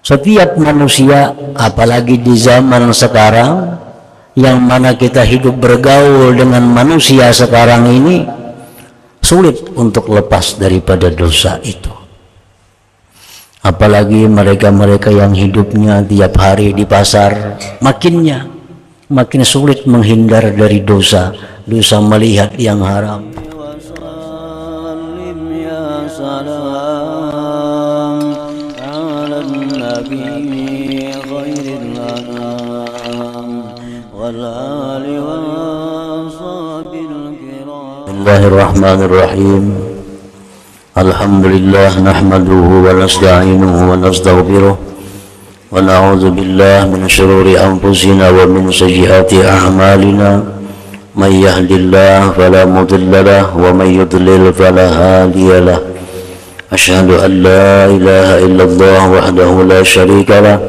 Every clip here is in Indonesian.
Setiap manusia, apalagi di zaman sekarang yang mana kita hidup bergaul dengan manusia sekarang ini, sulit untuk lepas daripada dosa itu. Apalagi mereka-mereka yang hidupnya tiap hari di pasar, makin sulit menghindar dari dosa melihat yang haram. Bismillahirrahmanirrahim. Alhamdulillah nahmaduhu wa nasta'inuhu wa nastaghfiruh wa na'udzu billahi min shururi anfusina wa min sayyiati a'malina. May yahdihillahu fala mudilla lahu wa may yudlil fala hadiya lahu. Asyhadu an la ilaha illallah wahdahu la syarika lahu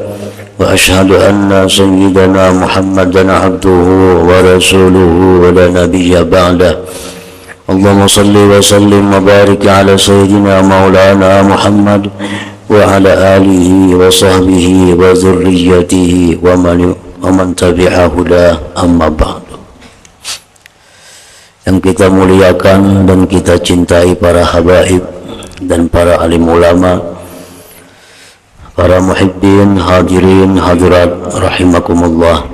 wa asyhadu anna sayyidana Muhammadan abduhu wa rasuluhu wa la nabiyya ba'dahu. Allahumma salli wa sallim wa barik ala sayyidina maulana Muhammad wa ala alihi wa sahbihi wa zurriyatihi wa man tabi'ahu la amma ba'du. Yang kita muliakan dan kita cintai para habaib dan para alim ulama, para muhibbin, hadirin, hadirat rahimakumullah.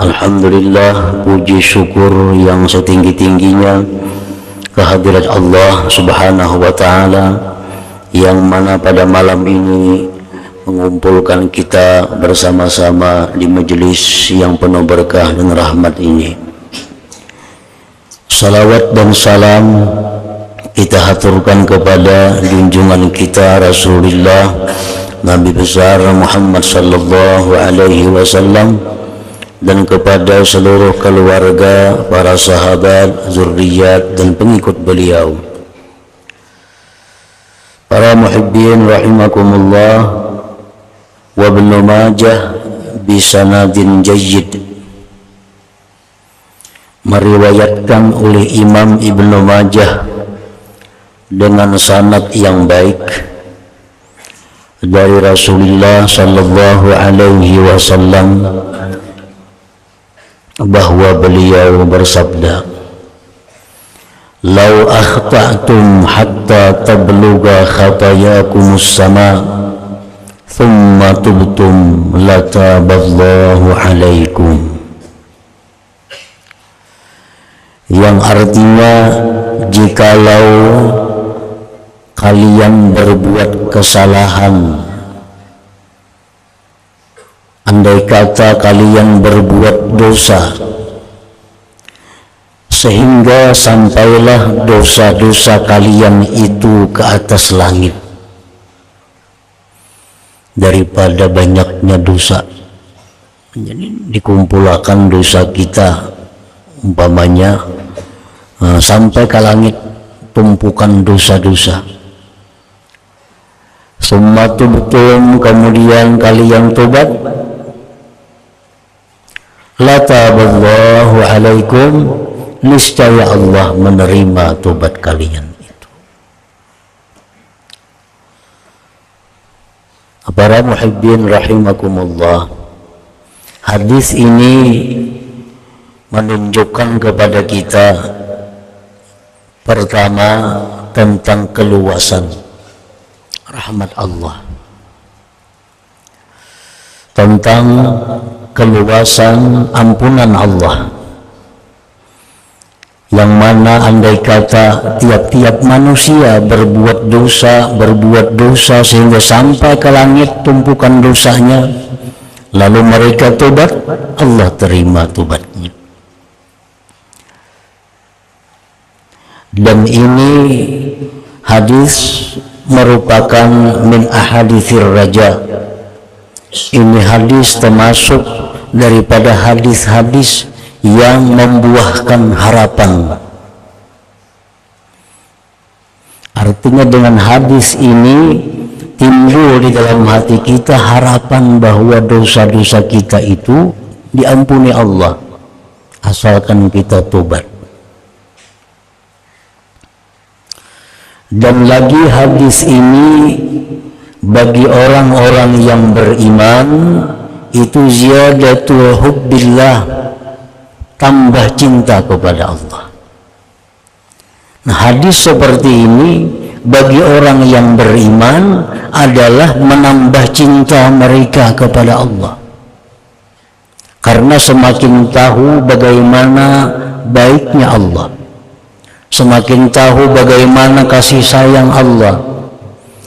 Alhamdulillah, puji syukur yang setinggi-tingginya kehadirat Allah Subhanahu wa Ta'ala, yang mana pada malam ini mengumpulkan kita bersama-sama di majelis yang penuh berkah dan rahmat ini. Salawat dan salam kita haturkan kepada junjungan kita Rasulullah Nabi besar Muhammad sallallahu alaihi wasallam, dan kepada seluruh keluarga, para sahabat, zurriyat dan pengikut beliau. Para muhibbin rahimakumullah, wa Ibnu Majah bisanadin jayyid, meriwayatkan oleh Imam Ibnu Majah dengan sanad yang baik dari Rasulullah sallallahu alaihi wasallam bahwa beliau bersabda, "Lau akhta'tum hatta tablugha khatayakumus sama, thumma tubtum lataballahu alaikum." Yang artinya, jikalau kalian berbuat kesalahan, andai kata kalian berbuat dosa sehingga sampailah dosa-dosa kalian itu ke atas langit, daripada banyaknya dosa, jadi dikumpulkan dosa kita umpamanya sampai ke langit, tumpukan dosa-dosa. Summa tubtum, kemudian kalian tobat, lataballahu alaikum, niscaya Allah menerima tobat kalian itu. Para muhibbin rahimakumullah, hadis ini menunjukkan kepada kita pertama tentang keluasan rahmat Allah, tentang keluasan ampunan Allah, yang mana andai kata tiap-tiap manusia berbuat dosa sehingga sampai ke langit tumpukan dosanya, lalu mereka tobat, Allah terima tobatnya. Dan ini hadis merupakan min ahaditsir raja. Ini hadis termasuk daripada hadis-hadis yang membuahkan harapan. Artinya dengan hadis ini timbul di dalam hati kita harapan bahwa dosa-dosa kita itu diampuni Allah asalkan kita tobat. Dan lagi hadis ini bagi orang-orang yang beriman itu ziyadatul hubbillah, tambah cinta kepada Allah. Nah, hadis seperti ini bagi orang yang beriman adalah menambah cinta mereka kepada Allah, karena semakin tahu bagaimana baiknya Allah, semakin tahu bagaimana kasih sayang Allah,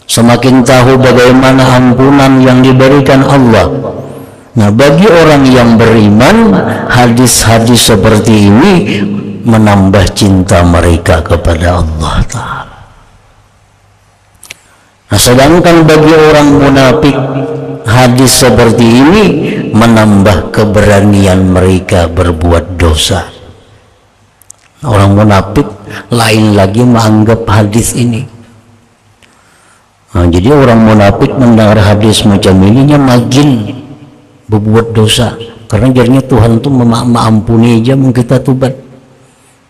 semakin tahu bagaimana ampunan yang diberikan Allah. Nah, bagi orang yang beriman, hadis-hadis seperti ini menambah cinta mereka kepada Allah Ta'ala. Nah, sedangkan bagi orang munafik, hadis seperti ini menambah keberanian mereka berbuat dosa. Orang munafik lain lagi menganggap hadis ini. Nah, jadi orang munafik mendengar hadis macam ini makin berbuat dosa, karena jadinya Tuhan tuh mengampuni aja kita tobat.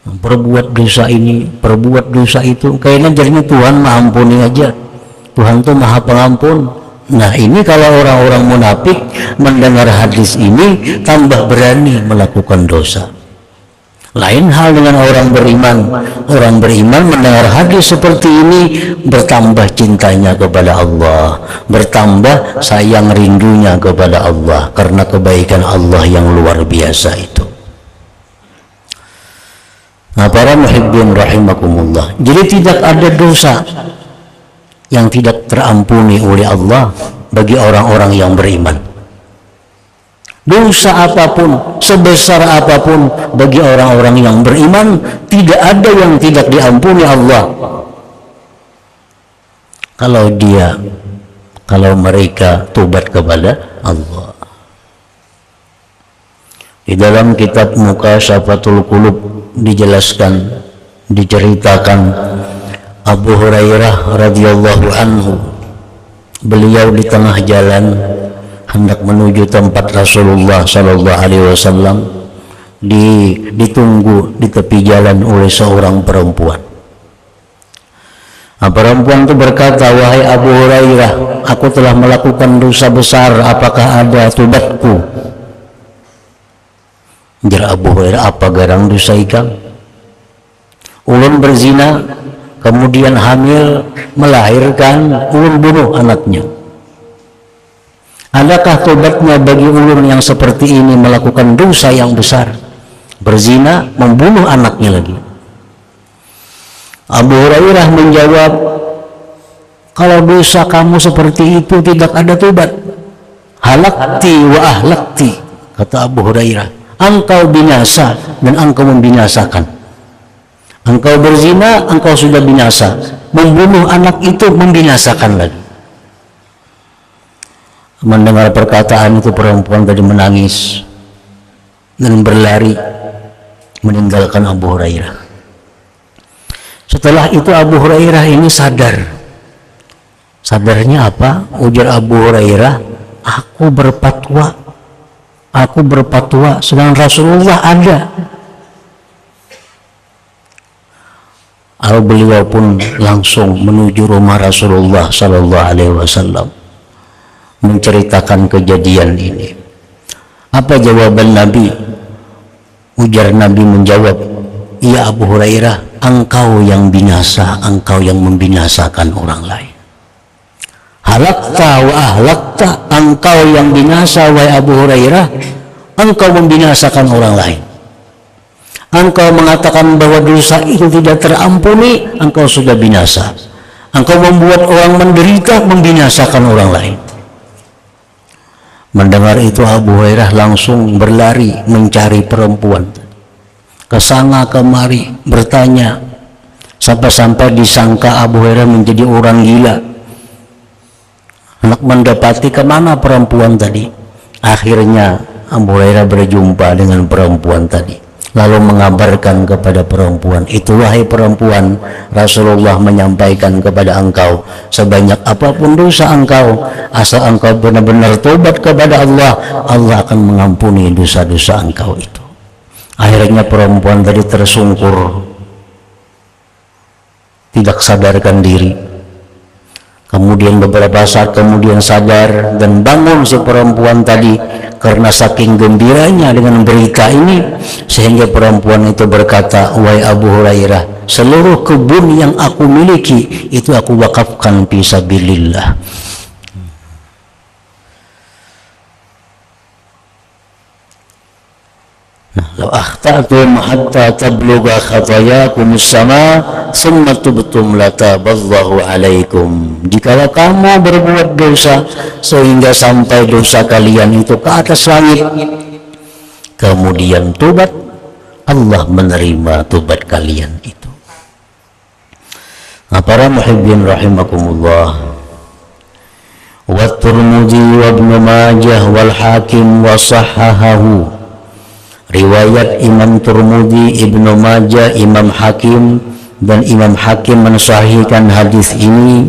Perbuat dosa ini, perbuat dosa itu, kayaknya jadinya Tuhan mengampuni aja. Tuhan tuh Maha Pengampun. Nah, ini kalau orang-orang munafik mendengar hadis ini tambah berani melakukan dosa. Lain hal dengan orang beriman. Orang beriman mendengar hadis seperti ini bertambah cintanya kepada Allah, bertambah sayang rindunya kepada Allah karena kebaikan Allah yang luar biasa itu. Nah, para muhibbin rahimakumullah, jadi tidak ada dosa yang tidak terampuni oleh Allah bagi orang-orang yang beriman. Dosa apapun, sebesar apapun, bagi orang-orang yang beriman tidak ada yang tidak diampuni Allah. Kalau mereka tobat kepada Allah. Di dalam kitab Mukashafatul Qulub diceritakan Abu Hurairah radhiyallahu anhu, beliau di tengah jalan hendak menuju tempat Rasulullah sallallahu alaihi wasallam, ditunggu di tepi jalan oleh seorang perempuan. Nah, perempuan itu berkata, "Wahai Abu Hurairah, aku telah melakukan dosa besar, apakah ada tobatku?" Jar Abu Hurairah, "Apa garang dosa ikang? Ulun berzina, kemudian hamil, melahirkan, ulun bunuh anaknya. Adakah tobatnya bagi ulun yang seperti ini melakukan dosa yang besar, berzina, membunuh anaknya lagi?" Abu Hurairah menjawab, "Kalau dosa kamu seperti itu tidak ada tobat. Halakti wa ahlakti," kata Abu Hurairah, "engkau binasa dan engkau membinasakan. Engkau berzina, engkau sudah binasa. Membunuh anak itu membinasakan lagi." Mendengar perkataan itu, perempuan tadi menangis dan berlari meninggalkan Abu Hurairah. Setelah itu Abu Hurairah ini sadar. Sadarnya apa? Ujar Abu Hurairah, aku berfatwa sedang Rasulullah ada. Lalu beliau pun langsung menuju rumah Rasulullah sallallahu alaihi wasallam menceritakan kejadian ini. Apa jawaban Nabi? Ujar Nabi menjawab, "Ya Abu Hurairah, engkau yang binasa, engkau yang membinasakan orang lain. Halakta wa ahlakta, engkau yang binasa wahai Abu Hurairah, engkau membinasakan orang lain. Engkau mengatakan bahwa dosa itu tidak terampuni, engkau sudah binasa. Engkau membuat orang menderita, membinasakan orang lain." Mendengar itu Abu Hurairah langsung berlari mencari perempuan, kesana kemari bertanya, sampai-sampai disangka Abu Hurairah menjadi orang gila. Hendak mendapati kemana perempuan tadi. Akhirnya Abu Hurairah berjumpa dengan perempuan tadi, lalu mengabarkan kepada perempuan itu, "Wahai perempuan, Rasulullah menyampaikan kepada engkau, sebanyak apapun dosa engkau, asal engkau benar-benar tobat kepada Allah, Allah akan mengampuni dosa-dosa engkau itu." Akhirnya perempuan tadi tersungkur, tidak sadarkan diri. Kemudian beberapa saat kemudian sadar dan bangun si perempuan tadi karena saking gembiranya dengan berita ini, sehingga perempuan itu berkata, "Wahai Abu Hurairah, seluruh kebun yang aku miliki itu aku wakafkan fi sabilillah." Law akhtatum hatta tablugha khatayakum as-sama thumma tubtum lataballahu alaikum. Jikalau kamu berbuat dosa sehingga sampai dosa kalian itu ke atas langit, kemudian tobat, Allah menerima tobat kalian itu. Para muhibbin rahimakumullah, wa Tirmidzi wa Ibnu Majah wal Hakim wa sahhahahu. Riwayat Imam Tirmidzi, Ibnu Majah, Imam Hakim, dan Imam Hakim mensahihkan hadis ini.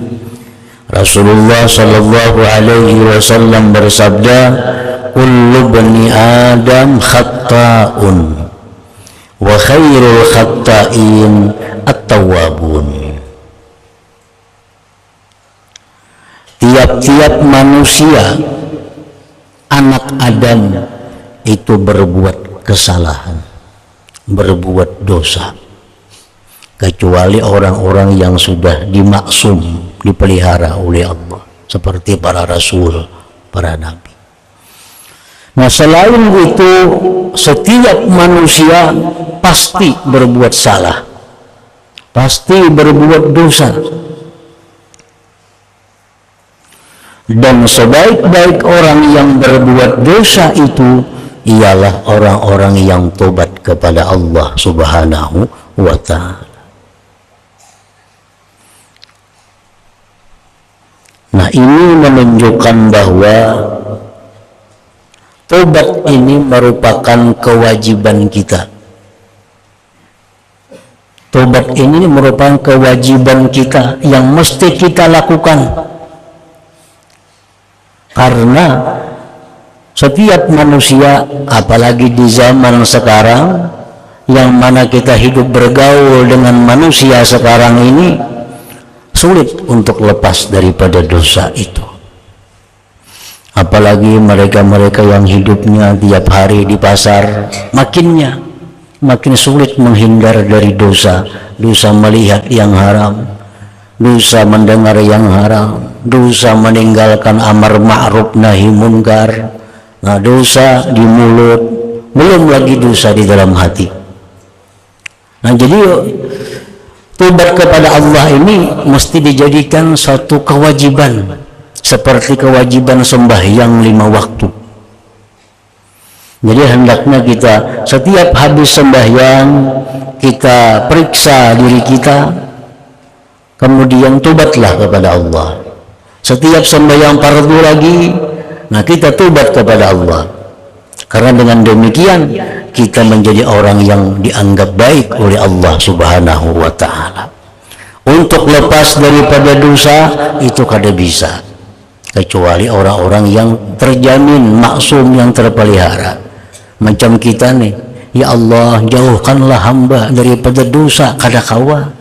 Rasulullah sallallahu alaihi wasallam bersabda, "Kullu bani Adam khata'un wa khairul khata'in at-tawwabun." Tiap-tiap manusia, anak Adam, itu berbuat kesalahan, berbuat dosa, kecuali orang-orang yang sudah dimaksum, dipelihara oleh Allah, seperti para rasul, para nabi. Nah, selain itu, setiap manusia pasti berbuat salah, pasti berbuat dosa. Dan sebaik-baik orang yang berbuat dosa itu ialah orang-orang yang tobat kepada Allah Subhanahu wa ta'ala. Nah, ini menunjukkan bahwa tobat ini merupakan kewajiban kita. Tobat ini merupakan kewajiban kita yang mesti kita lakukan. Karena setiap manusia, apalagi di zaman sekarang yang mana kita hidup bergaul dengan manusia sekarang ini, sulit untuk lepas daripada dosa itu. Apalagi mereka-mereka yang hidupnya tiap hari di pasar, makin sulit menghindar dari dosa. Dosa melihat yang haram, dosa mendengar yang haram, dosa meninggalkan amar ma'ruf nahi munkar. Nah, dosa di mulut, belum lagi dosa di dalam hati. Nah, jadi tobat kepada Allah ini mesti dijadikan satu kewajiban, seperti kewajiban sembahyang 5 waktu. Jadi hendaknya kita setiap habis sembahyang, kita periksa diri kita, kemudian tobatlah kepada Allah. Setiap sembahyang fardu lagi, nah kita tobat kepada Allah. Karena dengan demikian kita menjadi orang yang dianggap baik oleh Allah Subhanahu wa ta'ala. Untuk lepas daripada dosa itu kada bisa, kecuali orang-orang yang terjamin maksum, yang terpelihara. Macam kita nih, ya Allah jauhkanlah hamba daripada dosa kada kawa.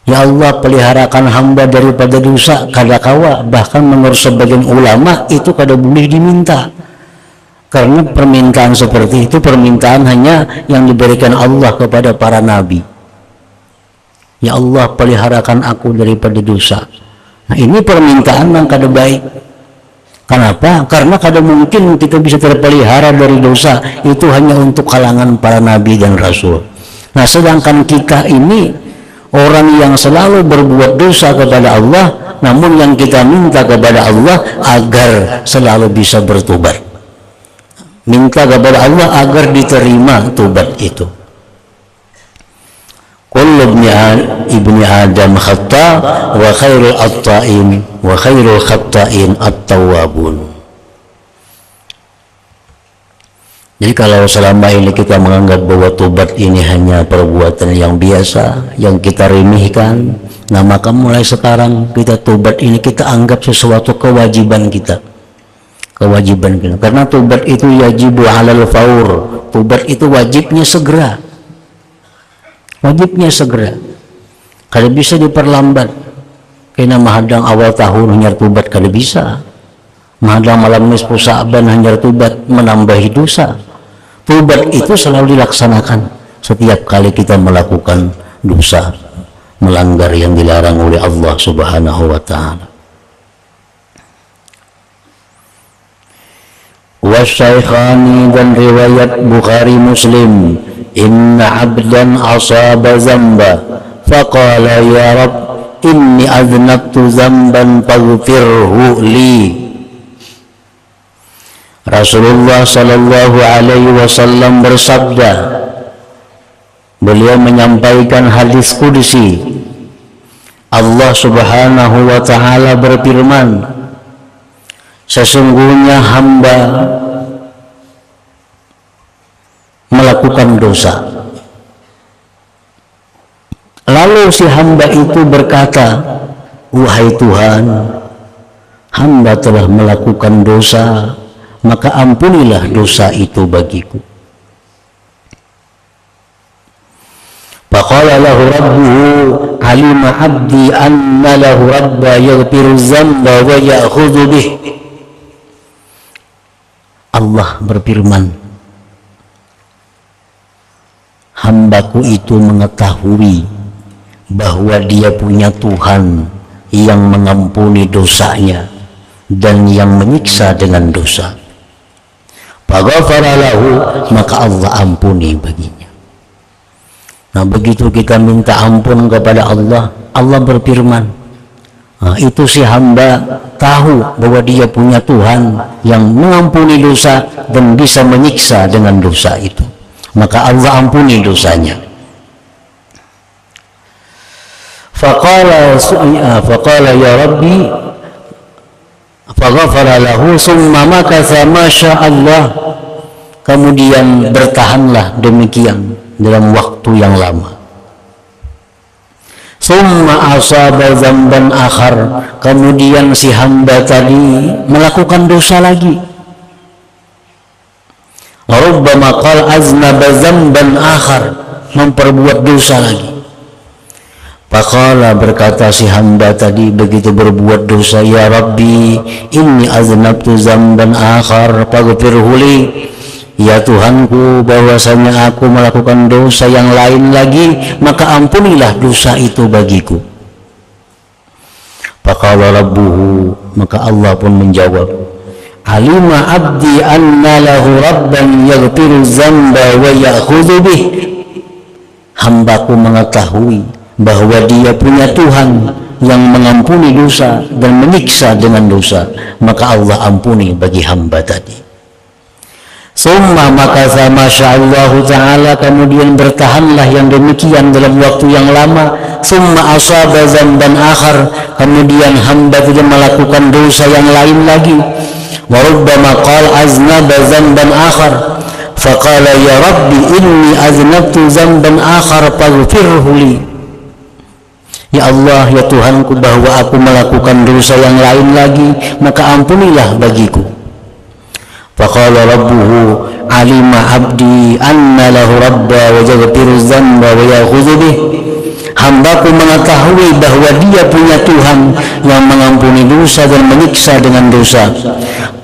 Ya Allah peliharakan hamba daripada dosa kada kawa. Bahkan menurut sebagian ulama itu kada boleh diminta, karena permintaan seperti itu permintaan hanya yang diberikan Allah kepada para nabi. Ya Allah peliharakan aku daripada dosa. Nah, ini permintaan yang kada baik. Kenapa? Karena kada mungkin kita bisa terpelihara dari dosa, itu hanya untuk kalangan para nabi dan rasul. Nah, sedangkan kita ini orang yang selalu berbuat dosa kepada Allah, namun yang kita minta kepada Allah agar selalu bisa bertobat. Minta kepada Allah agar diterima tobat itu. Kullu ibni Adam khata' wa khairul khata'in wa khairul khata'in at-tawwabun. Jadi kalau selama ini kita menganggap bahwa tobat ini hanya perbuatan yang biasa, yang kita remehkan, nah maka mulai sekarang kita tobat ini kita anggap sesuatu kewajiban kita. Kewajiban kita. Karena tobat itu yajibu halal faur. Tobat itu wajibnya segera. Wajibnya segera. Kada bisa diperlambat. Kena mahadang awal tahun hanyar tubat kada bisa. Mahadang malam nisfu Sa'ban hanyar tubat menambahi dosa. Tubat itu selalu dilaksanakan setiap kali kita melakukan dosa, melanggar yang dilarang oleh Allah Subhanahu wa ta'ala. Wasyaikhani dan riwayat Bukhari Muslim, inna abdan asaba zamba faqala ya Rabb inni aznabtu zamban faghfirhu li. Rasulullah sallallahu alaihi wasallam bersabda, beliau menyampaikan hadis qudsi. Allah Subhanahu wa ta'ala berfirman, sesungguhnya hamba melakukan dosa. Lalu si hamba itu berkata, wahai Tuhan, hamba telah melakukan dosa, maka ampunilah dosa itu bagiku. Faqala lahu rabbuhu alima abdi anna lahu rabba yaghfiru dzamba wa ya'khudhu bih. Allah berfirman, hambaku itu mengetahui bahwa dia punya Tuhan yang mengampuni dosanya dan yang menyiksa dengan dosa. Faghafara lahu, maka Allah ampuni baginya. Nah, begitu kita minta ampun kepada Allah, Allah berfirman, nah, itu si hamba tahu bahwa dia punya Tuhan yang mengampuni dosa dan bisa menyiksa dengan dosa itu, maka Allah ampuni dosanya. Faqala ya Rabbi faghafara lahu summa makatha ma Allah. Kemudian bertahanlah demikian dalam waktu yang lama. Summa asaba zamban akhar, kemudian si hamba tadi melakukan dosa lagi. Rubbama qala aznaba zamban akhar, memperbuat dosa lagi. Faqala, berkata si hamba tadi begitu berbuat dosa, ya Rabbi inni aznabtu zamban akhar faghfirhu li. Ya Tuhanku, bahwasanya aku melakukan dosa yang lain lagi, maka ampunilah dosa itu bagiku. Faqala rabbuhu, maka Allah pun menjawab, alima abdi anna lahu rabban yaghfiru dzamba wa ya'khudhu bih. Hambaku mengetahui bahwa dia punya Tuhan yang mengampuni dosa dan menyiksa dengan dosa, maka Allah ampuni bagi hamba tadi. Summa makatha masyaallahu ta'ala, kemudian bertahanlah yang demikian dalam waktu yang lama. Summa asaba zamban akhar, kemudian hamba tidak melakukan dosa yang lain lagi. Wa rubbama qala aznaba zamban akhar faqala ya Rabbi inni aznabtu zamban akhar faghfirhu li. Ya Allah, ya Tuhanku, bahwa aku melakukan dosa yang lain lagi, maka ampunilah bagiku. Faqala rabbuhu alima abdi anna lahu rabba wa yaghfiru dzamba wa ya'khudhu bih. Hambaku mengetahui bahwa dia punya Tuhan yang mengampuni dosa dan menyiksa dengan dosa.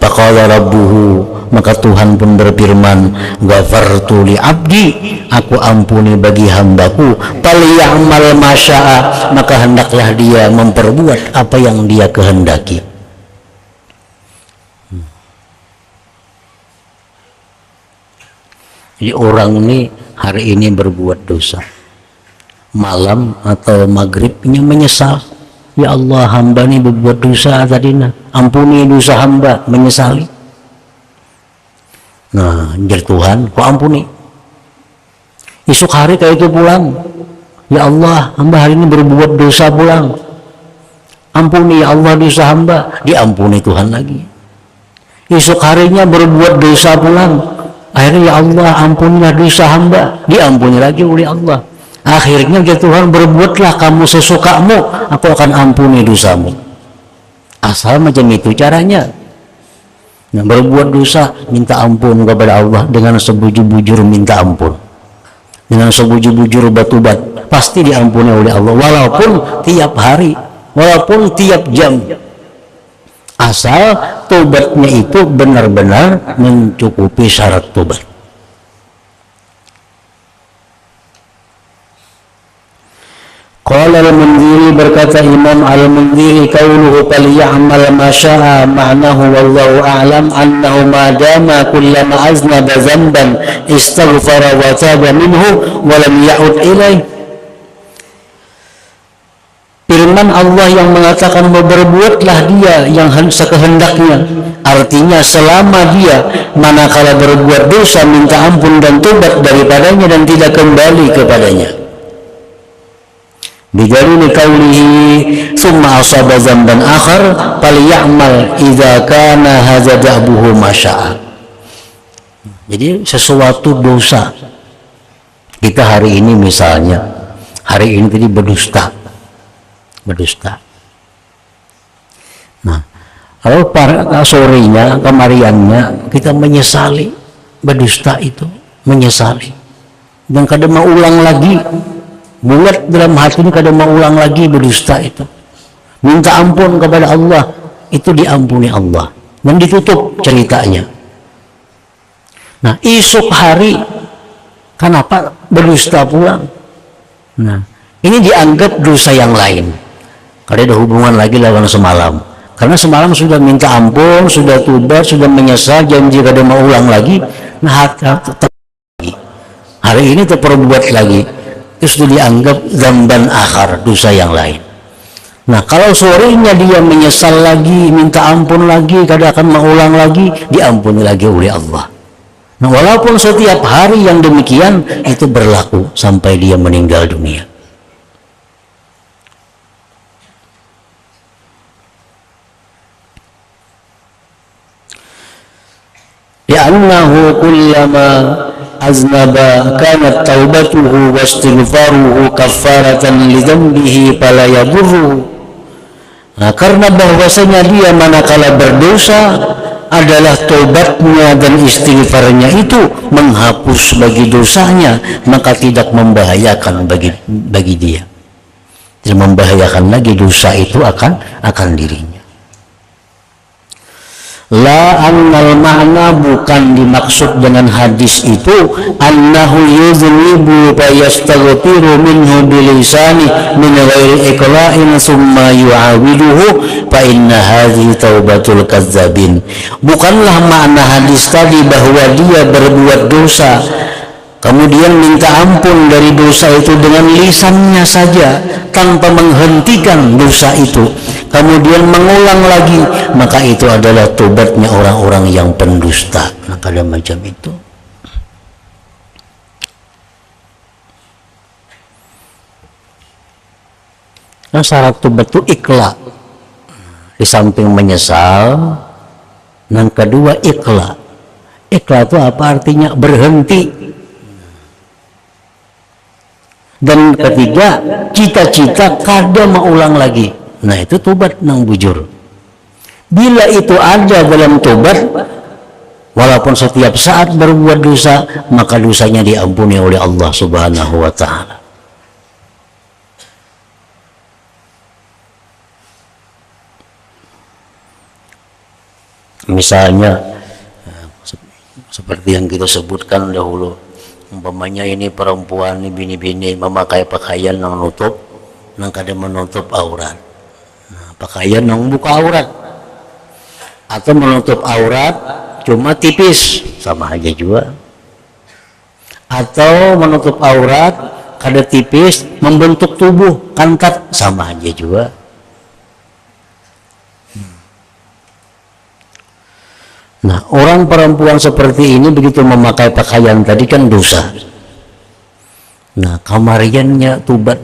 Faqala rabbuhu, maka Tuhan pun berfirman, ghafartu li abdi, aku ampuni bagi hambaku, falyamal masya'a, maka hendaklah dia memperbuat apa yang dia kehendaki. Jadi orang ini hari ini berbuat dosa, malam atau maghribnya menyesal, ya Allah, hamba ini berbuat dosa tadi, ampuni dosa hamba, menyesali. Nah, jar Tuhan, kau ampuni. Esok hari kayak itu pulang, ya Allah, hamba hari ini berbuat dosa, pulang, ampuni ya Allah dosa hamba, diampuni Tuhan lagi. Esok harinya berbuat dosa, pulang, akhirnya ya Allah ampunilah dosa hamba, diampuni lagi oleh Allah. Akhirnya ya Tuhan, berbuatlah kamu sesukamu, aku akan ampuni dosamu. Asal macam itu caranya. Nah, berbuat dosa minta ampun kepada Allah dengan sebujur-bujur minta ampun. dengan sebujur-bujur batubat, pasti diampuni oleh Allah, walaupun tiap hari, walaupun tiap jam, asal tobatnya itu benar-benar mencukupi syarat tobat. Qala al-Mundhiri, berkata Imam al-Mundhiri, qauluhu falyamal ma syaa, ma'nahu wallahu a'lam annahu ma dama kullama aznaba dhanban istaghfara wa taba minhu wa lam ya'ud ilaih. Firman Allah yang mengatakan berbuatlah dia yang sekehendaknya, artinya selama dia manakala berbuat dosa minta ampun dan tobat daripadanya dan tidak kembali kepadanya. Bijalini qawlihi summa asaba zamban akhar falyamal idza kana hadza da'buhu masya'a. Jadi sesuatu dosa kita hari ini, misalnya hari ini tadi berdusta. Nah, kalau sorenya, kemariannya kita menyesali berdusta itu, menyesali dan kadang mau ulang lagi. Bulat dalam hati ini kadang mau ulang lagi berdusta itu, minta ampun kepada Allah, itu diampuni Allah dan ditutup ceritanya. Nah, esok hari kenapa berdusta pulang? Nah, ini dianggap dosa yang lain, karena ada hubungan lagi lawan semalam, karena semalam sudah minta ampun, sudah tobat, sudah menyesal, janji kadang mau ulang lagi. Nah, hari ini terperbuat lagi, itu sudah dianggap zamban akhar, dosa yang lain. Nah, kalau sorenya dia menyesal lagi, minta ampun lagi, kadang akan mengulang lagi, diampuni lagi oleh Allah. Nah, walaupun setiap hari yang demikian itu berlaku sampai dia meninggal dunia. Li'annahu kullama aznaba kanat taubatuhu wa istighfaruhu kaffaratan li dhanbihi fala yadurruhu. Nah, karena bahwasanya dia manakala berdosa adalah taubatnya dan istighfarnya itu menghapus bagi dosanya, maka tidak membahayakan bagi dia, tidak membahayakan lagi dosa itu akan dirinya. La annal ma'na, bukan dimaksud dengan hadis itu annahu yuznibu fa yastaghfiru minhu bilisani min ghairi iqla'in summa yu'awiduhu fa inna hadhihi taubatul kadzabin. Bukanlah makna hadis tadi bahwa dia berbuat dosa kemudian minta ampun dari dosa itu dengan lisannya saja tanpa menghentikan dosa itu, kemudian mengulang lagi, maka itu adalah tobatnya orang-orang yang pendusta. Nah, kada macam itu. Nah, syarat tobat itu ikhla, di samping menyesal, yang kedua ikhla. Ikhla itu apa artinya? Berhenti. Dan ketiga, cita-cita kada mengulang lagi. Nah, itu tobat nang bujur. Bila itu ada dalam tobat, walaupun setiap saat berbuat dosa, maka dosanya diampuni oleh Allah Subhanahu wa ta'ala. Misalnya seperti yang kita sebutkan dahulu, umpamanya ini perempuan, ini bini-bini memakai pakaian yang nutup, yang kadang menutup aurat. Nah, pakaian yang buka aurat atau menutup aurat cuma tipis, sama aja juga. Atau menutup aurat kada tipis membentuk tubuh kantat, sama aja juga. Nah, orang perempuan seperti ini begitu memakai pakaian tadi kan dosa. Nah, kamariannya tobat.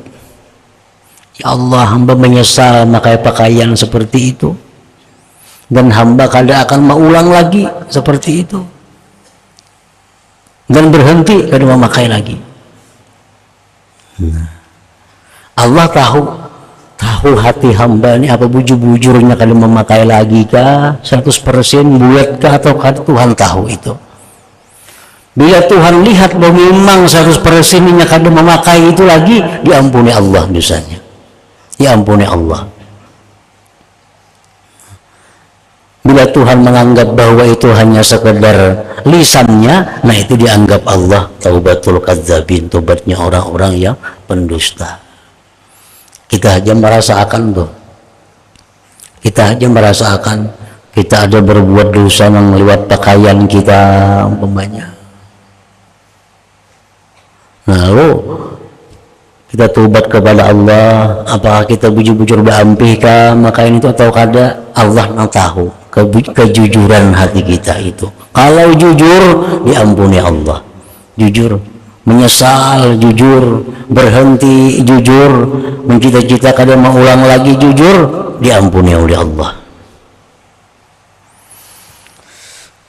Ya Allah, hamba menyesal memakai pakaian seperti itu. Dan hamba kada akan mengulang lagi seperti itu. Dan berhenti kada memakai lagi. Nah, Allah tahu hati hamba ini apa bujur-bujurnya kalau memakai lagi kah 100% buat kah atau kah, Tuhan tahu itu. Bila Tuhan lihat bahwa memang 100% ini kada memakai itu lagi, diampuni Allah dosanya. Diampuni Allah. Bila Tuhan menganggap bahwa itu hanya sekedar lisannya, nah itu dianggap Allah taubatul kadzabin, tobatnya orang-orang yang pendusta. Kita aja merasakan tuh. Kita aja merasakan kita ada berbuat dosa yang lewat pakaian kita umpamanya. Lalu kita tobat kepada Allah, apakah kita bujur-bujur berampih kah makain itu atau kada, Allah yang tahu kejujuran hati kita itu. Kalau jujur, diampuni Allah. Jujur, menyesal, jujur, berhenti, jujur, mencita-cita kada mau ulang lagi, jujur, diampuni oleh Allah.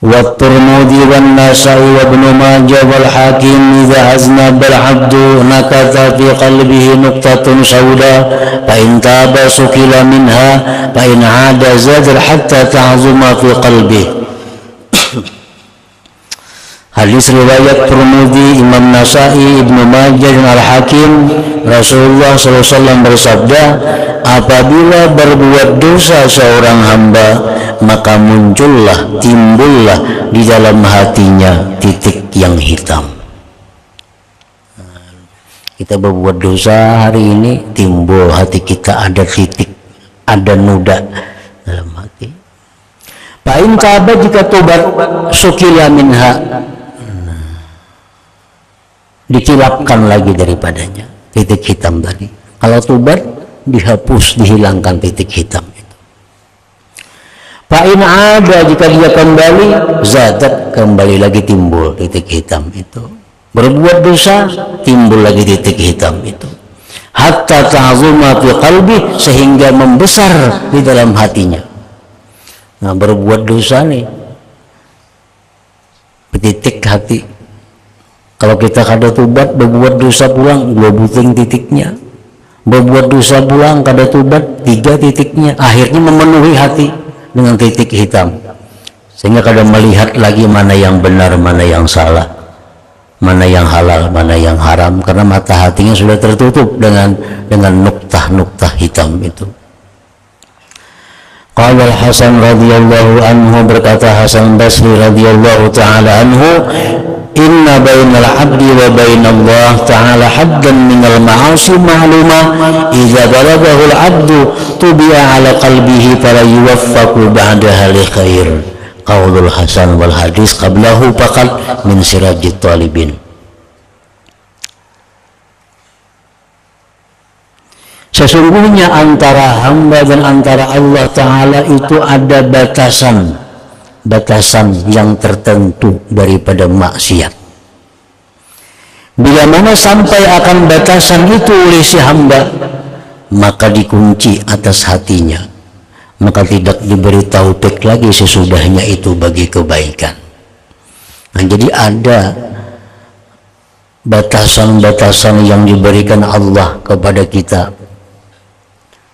والترمذي والنسائي وابن ماجه والحاكم إذا أذنب العبد نكث في قلبه نقطة سوداء فإن تاب سكل منها فإن عاد زاد حتى تعظم في قلبه. Hadis riwayat Tirmidzi, Imam Nasai, Ibnu Majah dan Al-Hakim, Rasulullah SAW bersabda, apabila berbuat dosa seorang hamba, maka muncullah, timbullah di dalam hatinya titik yang hitam. Kita berbuat dosa hari ini, timbul hati kita ada titik, ada noda dalam hati. Fa'in taba, jika tobat, sukila minha, dikilapkan lagi daripadanya titik hitam tadi. Kalau tobat, dihapus, dihilangkan titik hitam itu. Fa'in ada, jika dia kembali, zadat, kembali lagi timbul titik hitam itu. Berbuat dosa, timbul lagi titik hitam itu. Hatta ta'zuma fi qalbi, sehingga membesar di dalam hatinya. Nah, berbuat dosa nih, titik hati. Kalau kita kada tobat, berbuat dosa pulang, 2 buting titiknya. Berbuat dosa pulang, kada tobat, 3 titiknya. Akhirnya memenuhi hati dengan titik hitam. Sehingga kada melihat lagi mana yang benar, mana yang salah, mana yang halal, mana yang haram. Karena mata hatinya sudah tertutup dengan nuktah-nuktah hitam itu. Qala Al-Hasan radhiyallahu anhu, berkata Hasan Basri radhiyallahu ta'ala anhu, inna bainal abdi wa bainallah ta'ala haddan minal ma'asi ma'lumah idza balaghahu al-'abdu tubi'a 'ala qalbihi fala yuwaffaqu ba'daha li khair. Qaulul Hasan wal hadis qablahu faqat min sirajit talibin. Sesungguhnya antara hamba dan antara Allah Ta'ala itu ada batasan yang tertentu daripada maksiat. Bila mana sampai akan batasan itu oleh si hamba, maka dikunci atas hatinya, maka tidak diberi taufik lagi sesudahnya itu bagi kebaikan. Nah, jadi ada batasan-batasan yang diberikan Allah kepada kita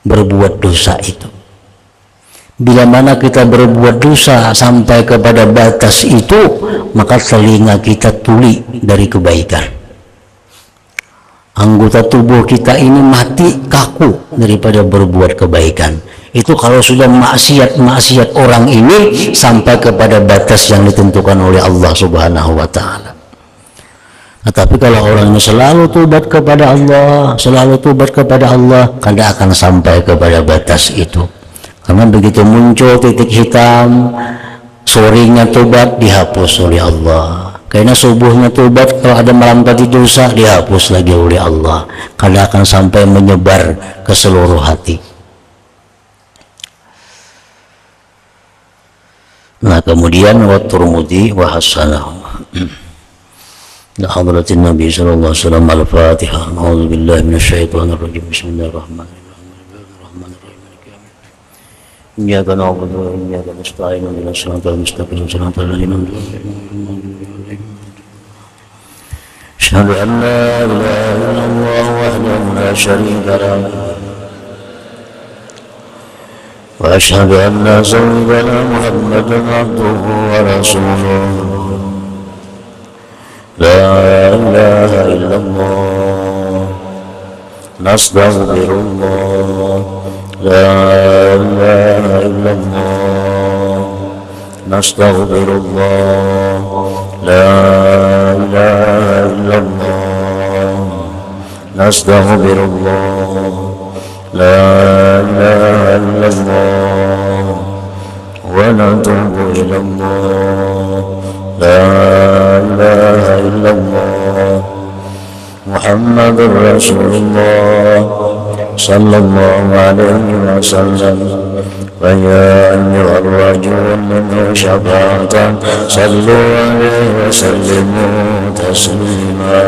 berbuat dosa itu. Bila mana kita berbuat dosa sampai kepada batas itu, maka telinga kita tuli dari kebaikan. Anggota tubuh kita ini mati, kaku daripada berbuat kebaikan. Itu kalau sudah maksiat orang ini sampai kepada batas yang ditentukan oleh Allah Subhanahu wa Ta'ala. Nah, tapi kalau orang ini selalu tobat kepada Allah, kada akan sampai kepada batas itu. Karena begitu muncul titik hitam, sorenya tobat dihapus oleh Allah. Karena subuhnya tobat, kalau ada malam tadi dosa, dihapus lagi oleh Allah. Kada akan sampai menyebar ke seluruh hati. Nah, kemudian wa Tirmidzi wa hasanahu. حضرة النبي صلى الله عليه وسلم. الفاتحة. أعوذ بالله من الشيطان الرجيم. بسم الله الرحمن الرحيم. إياك نعبد وإياك نستعين اهدنا الصراط المستقيم صراط الذين أنعمت عليهم. أشهد أن لا إله إلا الله وحده لا شريك له وأشهد أن سيدنا محمدا عبده ورسوله لا إله إلا الله نستغفر الله لا إله إلا الله نستغفر الله لا إله إلا الله نستغفر الله لا إله إلا الله ونتوب إلى الله لا إله إلا الله محمد رسول الله صلى الله عليه وسلم فيا أيها الرجل منه شفاعة صلوا عليه وسلموا تسليما.